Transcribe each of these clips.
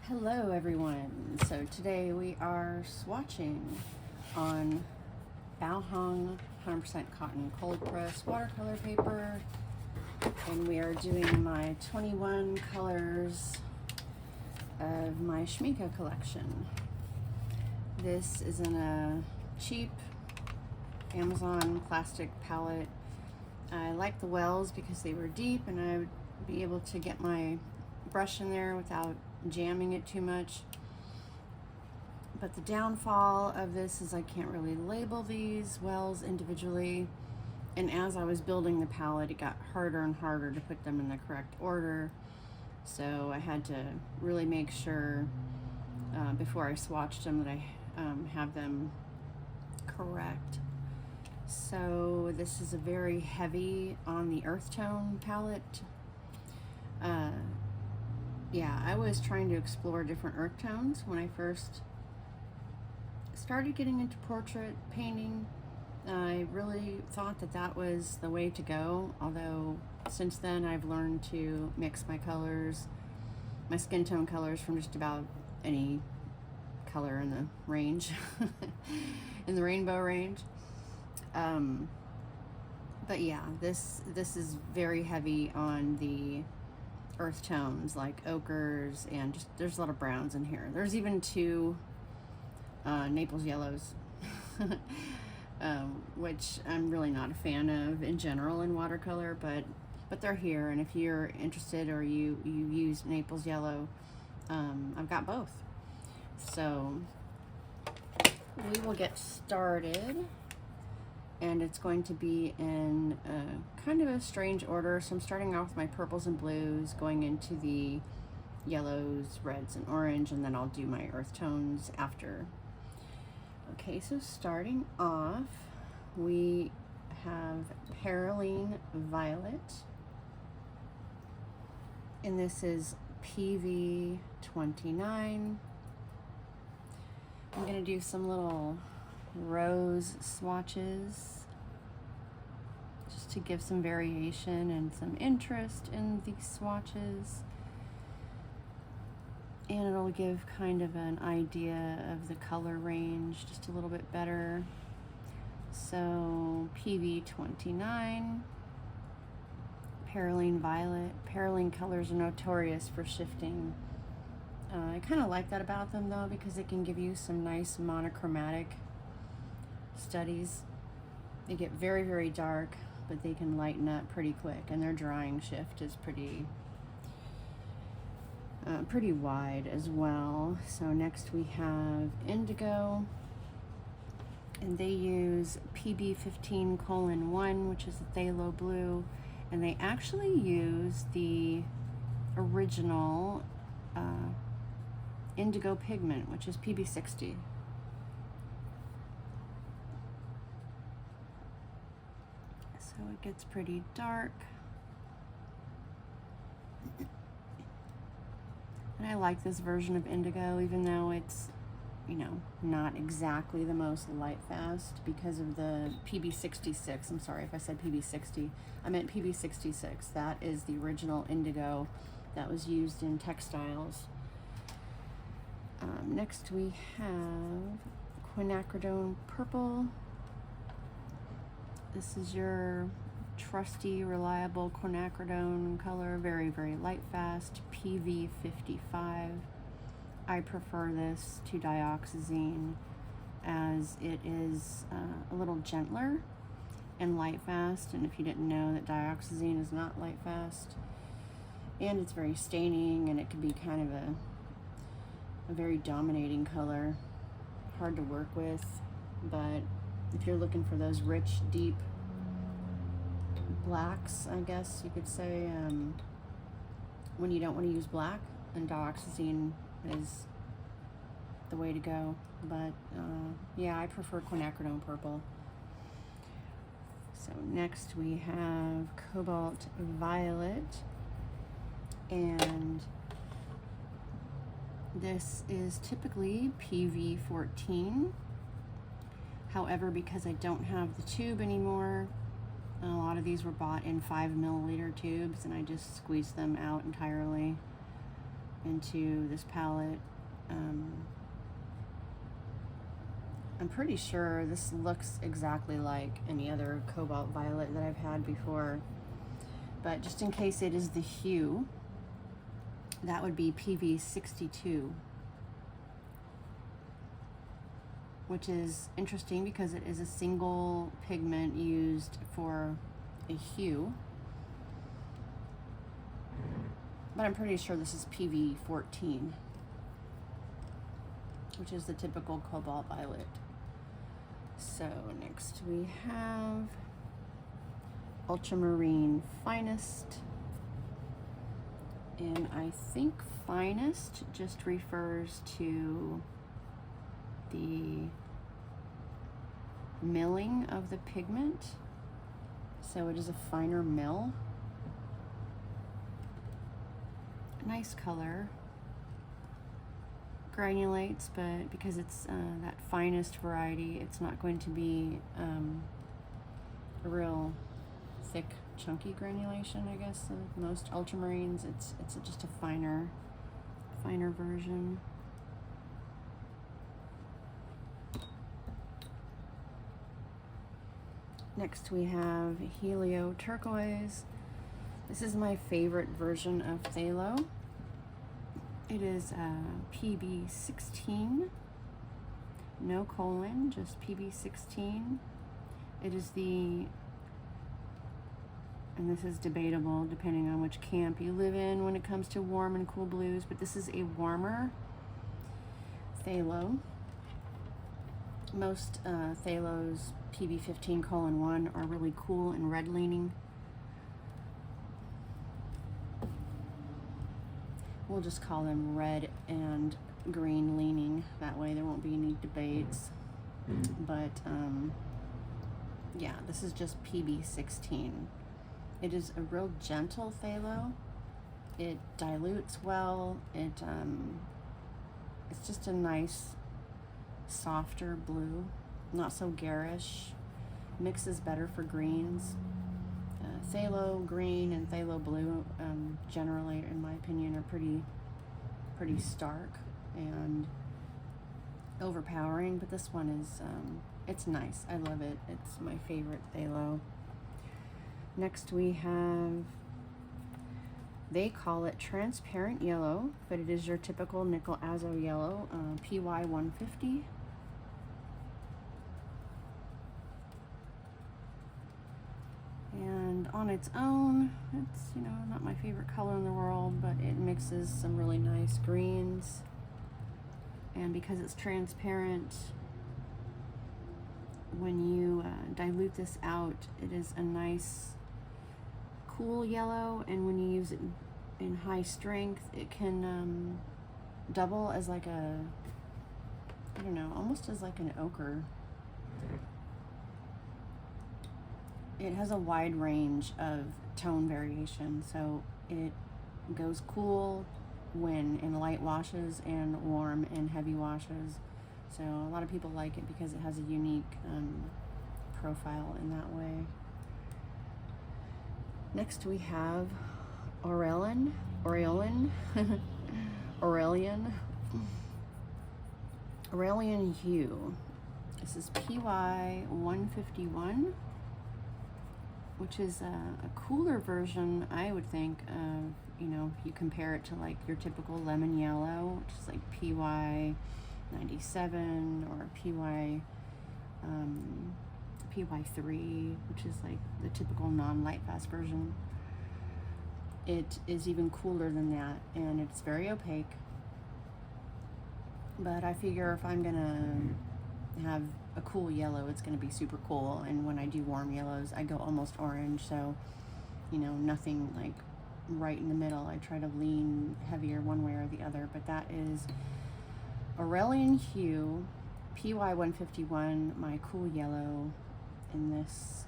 Hello everyone. So today we are swatching on BAOHUONG 100% cotton cold press watercolor paper, and we are doing my 21 colors of my Schmincke collection. This is in a cheap Amazon plastic palette. I like the wells because they were deep and I would be able to get my brush in there without jamming it too much. But the downfall of this is I can't really label these wells individually, and as I was building the palette it got harder and harder to put them in the correct order, so I had to really make sure before I swatched them that I have them correct. So this is a very heavy on the earth tone palette. Yeah, I was trying to explore different earth tones when I first started getting into portrait painting. I really thought that that was the way to go, although since then I've learned to mix my colors, my skin tone colors, from just about any color in the range, in the rainbow range. But yeah, this is very heavy on the earth tones like ochres, and just there's a lot of browns in here. There's even two Naples yellows, which I'm really not a fan of in general in watercolor, but they're here, and if you're interested or you use Naples yellow, I've got both. So we will get started, and it's going to be in kind of a strange order. So I'm starting off with my purples and blues, going into the yellows, reds, and orange, and then I'll do my earth tones after. Okay, so starting off, we have PERYLENE Violet, and this is PV29. I'm gonna do some little rose swatches just to give some variation and some interest in these swatches, and it'll give kind of an idea of the color range just a little bit better. So PV29, PERYLENE Violet. PERYLENE colors are notorious for shifting. I kind of like that about them though, because it can give you some nice monochromatic studies. They get very, very dark, but they can lighten up pretty quick, and their drying shift is pretty wide as well. So next we have Indigo, and they use PB15:1, which is a phthalo blue, and they actually use the original indigo pigment, which is PB60. So it gets pretty dark, and I like this version of indigo, even though it's, you know, not exactly the most light fast because of the PB66. I'm sorry if I said PB60, I meant PB66. That is the original indigo that was used in textiles. Next we have QUINACRIDONE Purple. This is your trusty, reliable quinacridone color, very, very light fast, PV55. I prefer this to dioxazine as it is a little gentler and light fast, and if you didn't know, that dioxazine is not light fast, and it's very staining, and it can be kind of a very dominating color, hard to work with. But if you're looking for those rich, deep blacks, I guess you could say, when you don't want to use black, and dioxazine is the way to go. But yeah, I prefer quinacridone purple. So next we have Cobalt Violet, and this is typically PV14. However, because I don't have the tube anymore, a lot of these were bought in 5 milliliter tubes, and I just squeezed them out entirely. into this palette. I'm pretty sure this looks exactly like any other cobalt violet that I've had before, but just in case it is the hue, that would be PV42, which is interesting because it is a single pigment used for a hue, but I'm pretty sure this is PV14, which is the typical cobalt violet. So next we have Ultramarine Finest, and I think finest just refers to the milling of the pigment, so it is a finer mill. Nice color, granulates, but because it's that finest variety, it's not going to be a real thick, chunky granulation, I guess. Most ultramarines, it's just a finer version. Next we have Helio Turquoise. This is my favorite version of phthalo. It is PB16, no colon, just PB16. It is the, and this is debatable depending on which camp you live in when it comes to warm and cool blues, but this is a warmer phthalo. Most phthalos, PB15:1, are really cool and red leaning. We'll just call them red and green leaning. That way there won't be any debates. But yeah, this is just PB16. It is a real gentle phthalo. It dilutes well. It's just a nice, softer blue, not so garish. Mixes better for greens. Phthalo green and phthalo blue generally, in my opinion, are pretty stark and overpowering, but this one is it's nice. I love it. It's my favorite phthalo. Next we have, they call it transparent yellow, but it is your typical nickel azo yellow, PY150. And on its own, it's, you know, not my favorite color in the world, but it mixes some really nice greens. And because it's transparent, when you dilute this out, it is a nice cool yellow, and when you use it in high strength, it can double as like a, I don't know, almost as like an ochre. It has a wide range of tone variation, so it goes cool when in light washes and warm in heavy washes. So a lot of people like it because it has a unique profile in that way. Next we have AUERLIN, AUERLIN Hue. This is PY151. Which is a cooler version, I would think, of, you know, if you compare it to like your typical lemon yellow, which is like PY97 or PY3, which is like the typical non-light fast version. It is even cooler than that, and it's very opaque. But I figure if I'm gonna have a cool yellow, it's going to be super cool, and when I do warm yellows, I go almost orange, so, you know, nothing like right in the middle. I try to lean heavier one way or the other, but that is AUERLIN Hue PY151, my cool yellow in this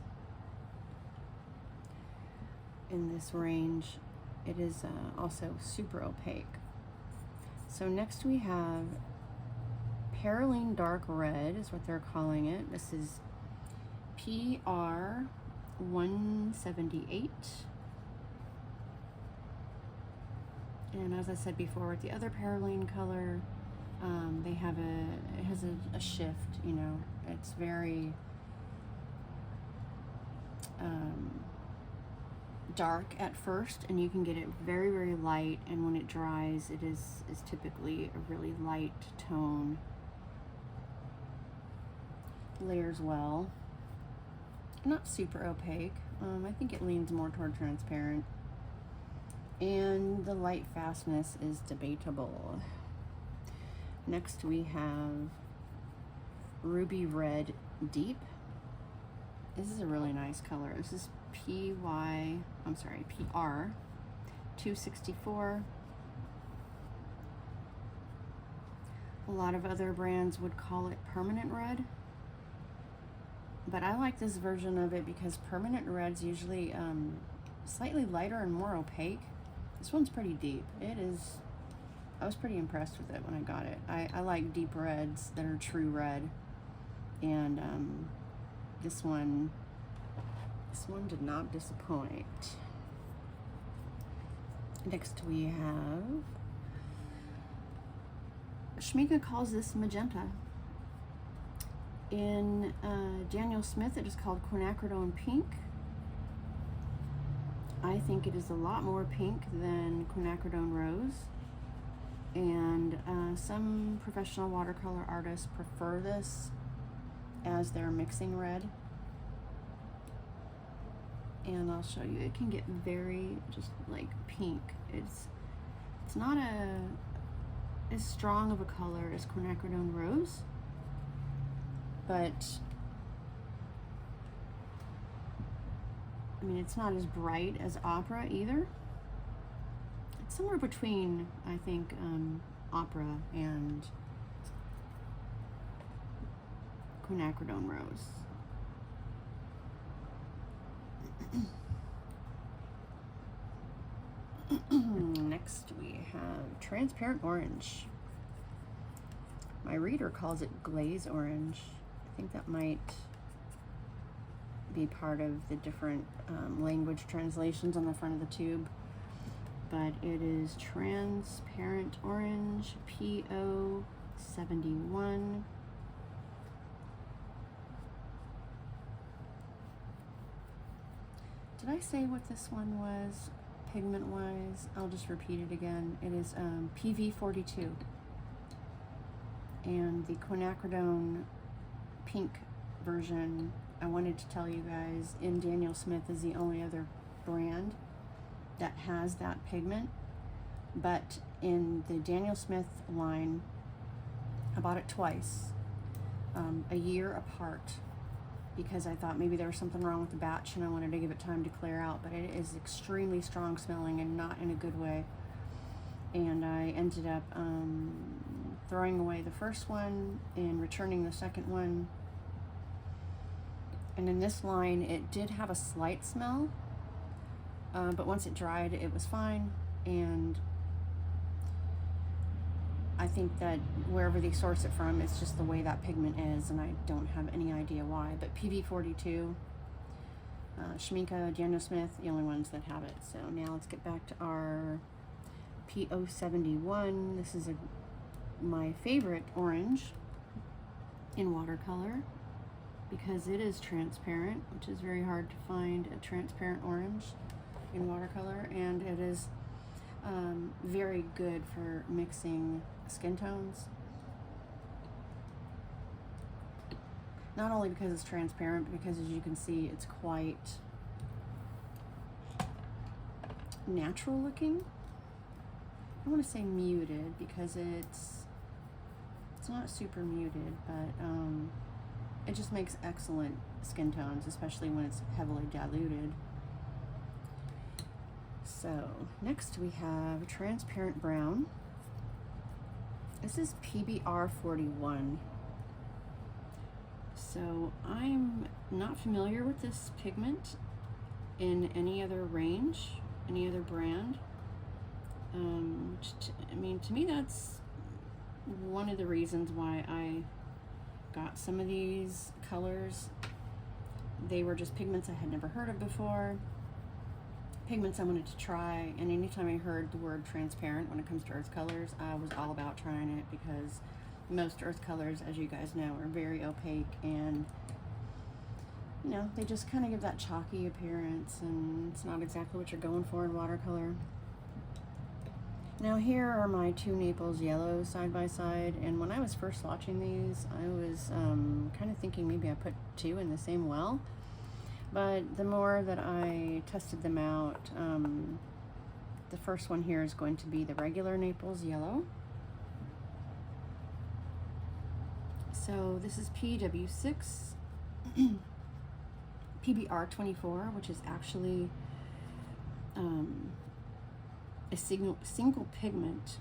range. It is also super opaque. So next we have PERYLENE Dark Red is what they're calling it. This is PR178. And as I said before, with the other PERYLENE color, it has a shift, you know. It's very dark at first, and you can get it very, very light, and when it dries, it is typically a really light tone. Layers well. Not super opaque. I think it leans more toward transparent. And the light fastness is debatable. Next we have Ruby Red Deep. This is a really nice color. This is PR 264. A lot of other brands would call it permanent red, but I like this version of it because permanent red's usually slightly lighter and more opaque. This one's pretty deep. It is. I was pretty impressed with it when I got it. I like deep reds that are true red, and this one did not disappoint. Next we have, Schmincke calls this magenta. In Daniel Smith, it is called Quinacridone Pink. I think it is a lot more pink than Quinacridone Rose, and some professional watercolor artists prefer this as their mixing red. And I'll show you, it can get very just like pink. It's not as strong of a color as Quinacridone Rose, but I mean, it's not as bright as Opera either. It's somewhere between, I think, Opera and Quinacridone Rose. Next we have Transparent Orange. My reader calls it Glaze Orange. I think that might be part of the different language translations on the front of the tube, but it is Transparent Orange PO41. Did I say what this one was pigment wise? I'll just repeat it again. It is PV42, and the Quinacridone pink version, I wanted to tell you guys, in Daniel Smith is the only other brand that has that pigment. But in the Daniel Smith line, I bought it twice, a year apart, because I thought maybe there was something wrong with the batch and I wanted to give it time to clear out. But it is extremely strong smelling and not in a good way. And I ended up throwing away the first one and returning the second one. And in this line, it did have a slight smell, but once it dried, it was fine. And I think that wherever they source it from, it's just the way that pigment is, and I don't have any idea why. But PV42, Schmincke, Daniel Smith, the only ones that have it. So now let's get back to our PO71. This is my favorite orange in watercolor, because it is transparent, which is very hard to find a transparent orange in watercolor, and it is very good for mixing skin tones. Not only because it's transparent, but because, as you can see, it's quite natural looking. I want to say muted because it's not super muted, but it just makes excellent skin tones, especially when it's heavily diluted. So next we have Transparent Brown. This is PBR41. So I'm not familiar with this pigment in any other range, any other brand. I mean, to me, that's one of the reasons why I got some of these colors. They were just pigments I had never heard of before. pigments I wanted to try, and anytime I heard the word transparent when it comes to earth colors, I was all about trying it, because most earth colors, as you guys know, are very opaque, and you know, they just kind of give that chalky appearance, and it's not exactly what you're going for in watercolor. Now here are my two Naples yellows side by side, and when I was first swatching these, I was kind of thinking maybe I put two in the same well, but the more that I tested them out, the first one here is going to be the regular Naples yellow. So this is PW6 PBR24, which is actually a single pigment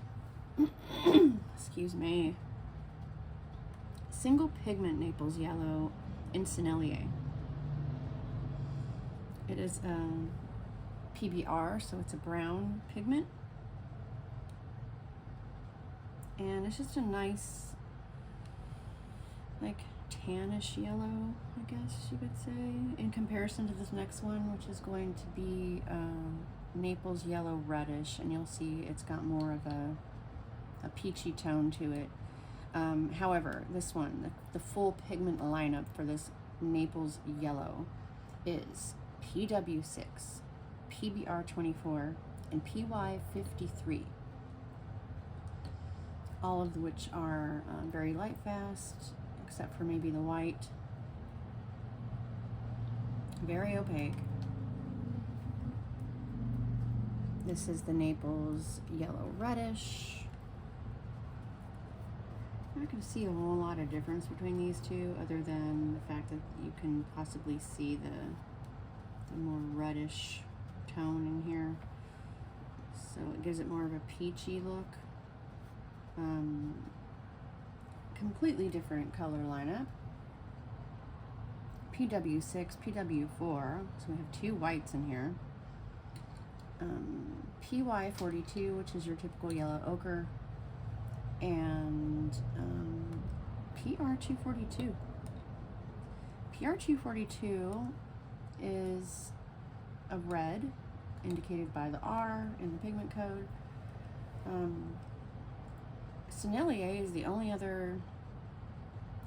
excuse me, single pigment Naples yellow in Sennelier. It is PBR, so it's a brown pigment, and it's just a nice, like, tannish yellow, I guess you could say, in comparison to this next one, which is going to be Naples yellow reddish, and you'll see it's got more of a peachy tone to it. However, this one, the full pigment lineup for this Naples yellow is PW6, PBR24, and PY53, all of which are very light fast, except for maybe the white. Very opaque. This is the Naples yellow reddish. I'm not going to see a whole lot of difference between these two, other than the fact that you can possibly see the more reddish tone in here. So it gives it more of a peachy look. Completely different color lineup. PW6, PW4, so we have two whites in here. PY42, which is your typical yellow ochre, and PR242. PR242 is a red, indicated by the R in the pigment code. Sennelier is the only other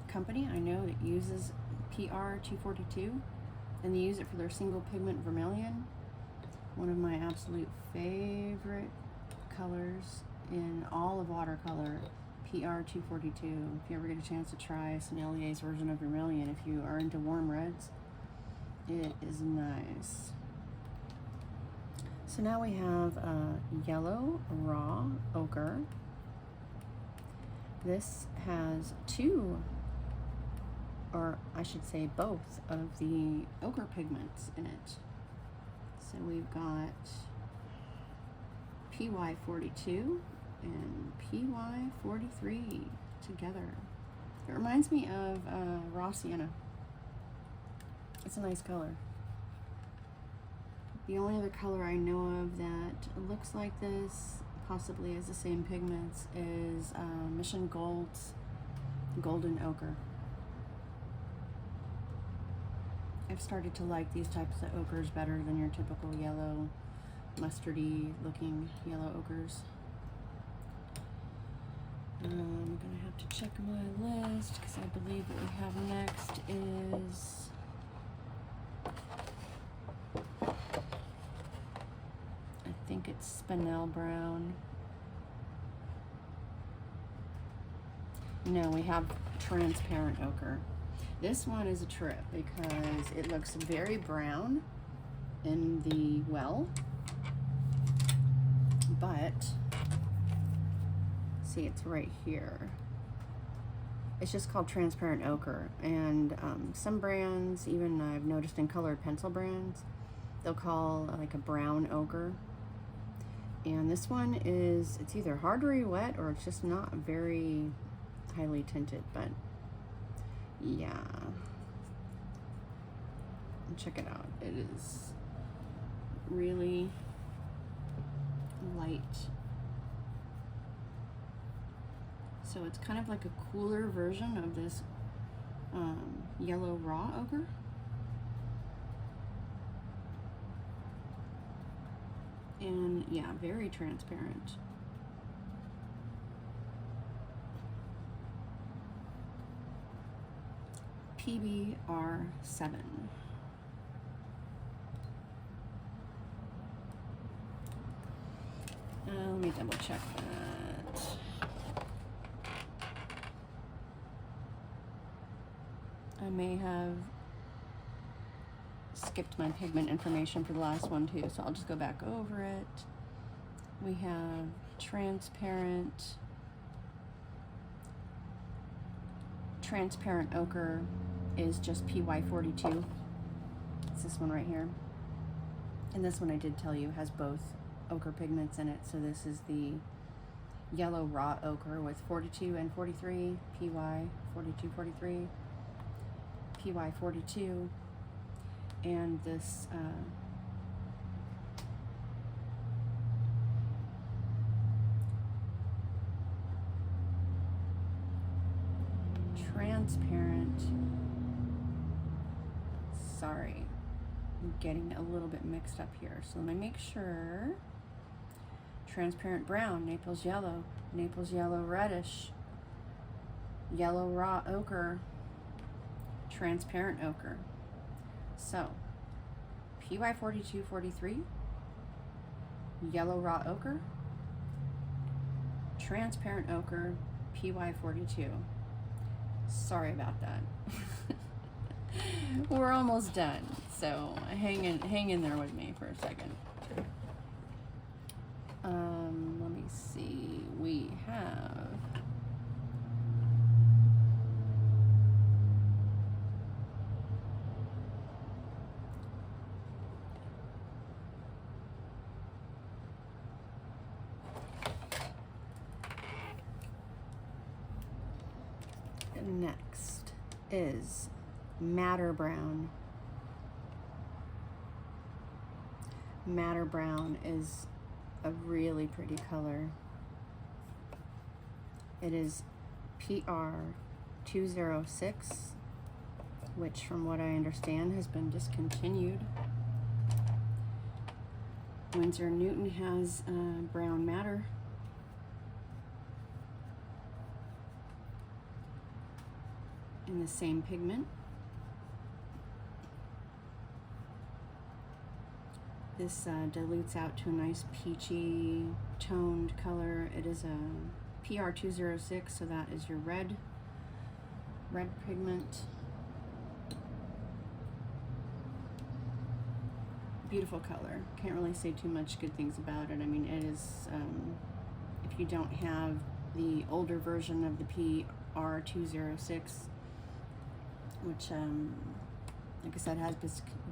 company I know that uses PR242, and they use it for their single pigment vermilion. One of my absolute favorite colors in all of watercolor, PR242. If you ever get a chance to try Sennelier's version of vermilion, if you are into warm reds, it is nice. So now we have a yellow raw ochre. This has two, or I should say both, of the ochre pigments in it. So we've got PY42 and PY43 together. It reminds me of raw sienna. It's a nice color. The only other color I know of that looks like this, possibly has the same pigments, is Mission Gold's golden ochre. I've started to like these types of ochres better than your typical yellow, mustardy looking yellow ochres. I'm gonna have to check my list, because I believe what we have next is I think it's Spinel brown. No, we have transparent ochre. This one is a trip because it looks very brown in the well, but see, it's right here. It's just called transparent ochre, and some brands, even I've noticed in colored pencil brands, they'll call like a brown ochre. And this one is, it's either hardery wet or it's just not very highly tinted, but yeah, check it out. It is really light. So it's kind of like a cooler version of this yellow raw ochre. And yeah, very transparent. PBR7. Let me double check that. I may have skipped my pigment information for the last one too, so I'll just go back over it. We have transparent ochre is just PY42. It's this one right here. And this one I did tell you has both ochre pigments in it. So this is the yellow raw ochre with 42 and 43, PY42, 43, PY42, and this transparent, sorry, I'm getting a little bit mixed up here, so let me make sure. Transparent brown, Naples yellow reddish, yellow raw ochre, transparent ochre. So PY42, 43, yellow raw ochre, transparent ochre, PY42. Sorry about that. We're almost done, so hang in there with me for a second. Let me see. We have next is madder brown. Madder brown is a really pretty color. It is PR206, which from what I understand has been discontinued. Winsor & Newton has brown madder. In the same pigment. This dilutes out to a nice peachy toned color. It is a PR206, so that is your red pigment. Beautiful color. Can't really say too much good things about it. I mean, it is, if you don't have the older version of the PR206, which, like I said, has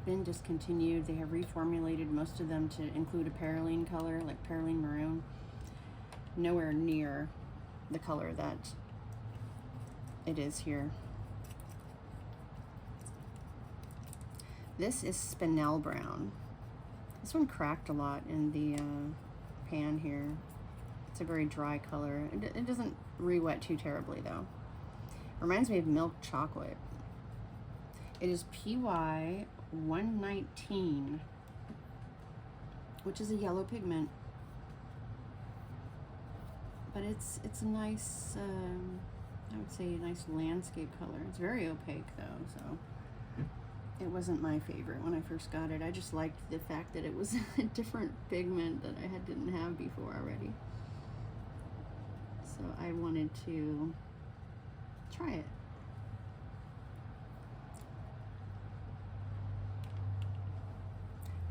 been discontinued. They have reformulated most of them to include a PERYLENE color, like PERYLENE maroon. Nowhere near the color that it is here. This is SPINEL brown. This one cracked a lot in the pan here. It's a very dry color. It doesn't re-wet too terribly though. Reminds me of milk chocolate. It is PY119, which is a yellow pigment, but it's a nice, I would say a nice landscape color. It's very opaque though, so it wasn't my favorite when I first got it. I just liked the fact that it was a different pigment that I didn't have before already. So I wanted to try it.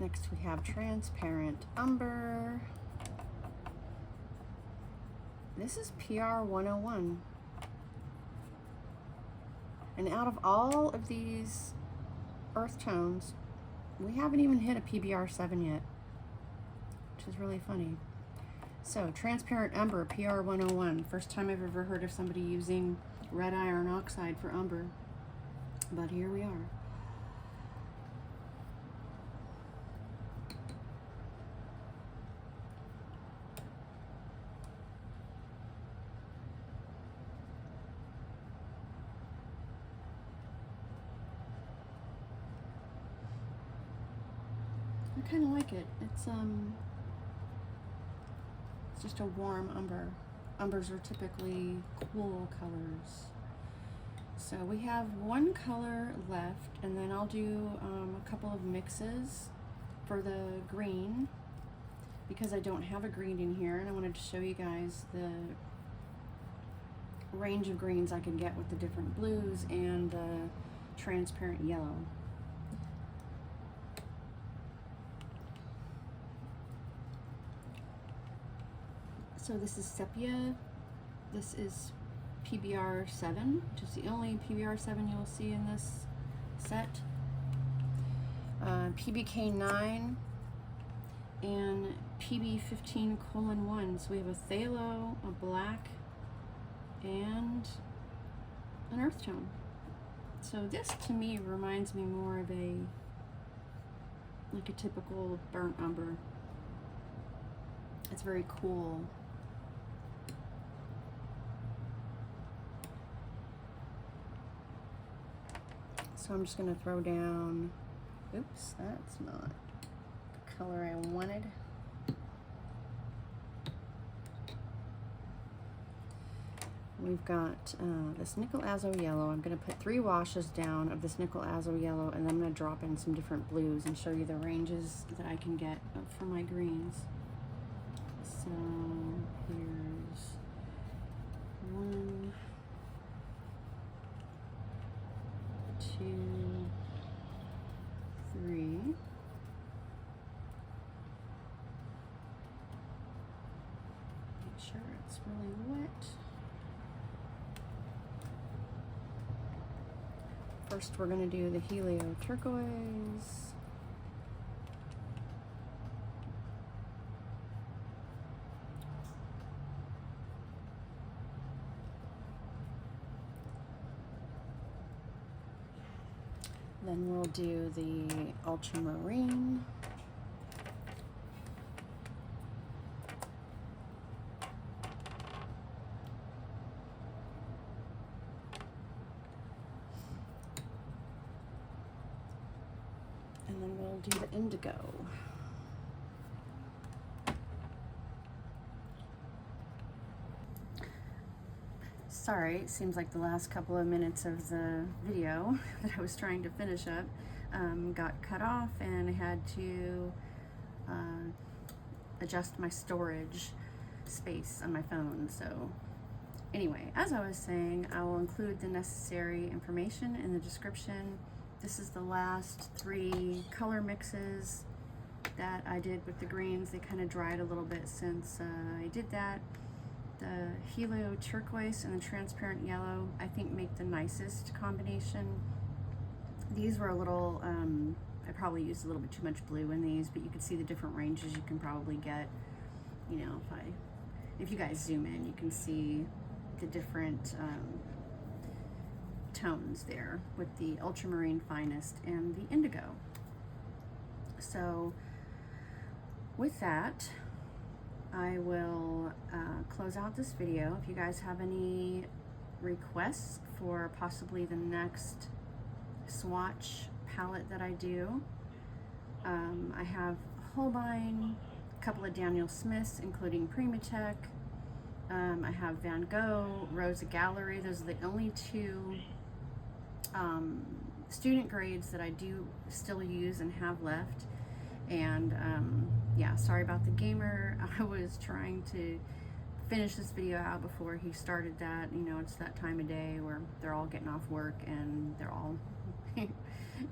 Next we have transparent umber. This is PR101. And out of all of these earth tones, we haven't even hit a PBR7 yet, which is really funny. So transparent umber, PR101. First time I've ever heard of somebody using red iron oxide for umber, but here we are. I kind of like it. It's just a warm umber. Umbers are typically cool colors. So we have one color left, and then I'll do a couple of mixes for the green because I don't have a green in here, and I wanted to show you guys the range of greens I can get with the different blues and the transparent yellow. So this is sepia. This is PBR7, which is the only PBR7 you'll see in this set. PBK9 and PB15:1. So we have a phthalo, a black, and an earth tone. So this to me reminds me more of like a typical burnt umber. It's very cool. So I'm just gonna throw down, oops, that's not the color I wanted. We've got this nickel azo yellow. I'm gonna put 3 washes down of this nickel azo yellow, and then I'm gonna drop in some different blues and show you the ranges that I can get for my greens. So here's 1, 2, 3. Make sure it's really wet. First, we're going to do the Helio turquoise. Then we'll do the ultramarine. And then we'll do the indigo. Sorry, it seems like the last couple of minutes of the video that I was trying to finish up got cut off, and I had to adjust my storage space on my phone. So anyway, as I was saying, I will include the necessary information in the description. This is the last 3 color mixes that I did with the greens. They kind of dried a little bit since I did that. The Helio turquoise and the transparent yellow, I think, make the nicest combination. These were a little, I probably used a little bit too much blue in these, but you can see the different ranges you can probably get. You know, if you guys zoom in, you can see the different tones there with the ultramarine finest and the indigo. So with that, I will close out this video. If you guys have any requests for possibly the next swatch palette that I do, I have Holbein, a couple of Daniel Smiths, including Primatech. I have Van Gogh, Rosa Gallery. Those are the only 2 student grades that I do still use and have left. And yeah, sorry about the gamer. I was trying to finish this video out before he started that. You know, it's that time of day where they're all getting off work and they're all,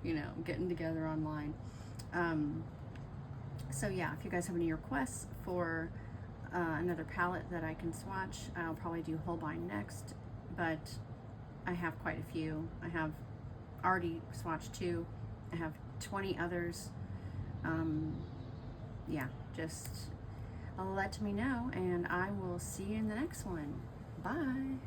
you know, getting together online. So yeah, if you guys have any requests for another palette that I can swatch, I'll probably do Holbein next, but I have quite a few. I have already swatched 2. I have 20 others. Yeah, just let me know, and I will see you in the next one. Bye.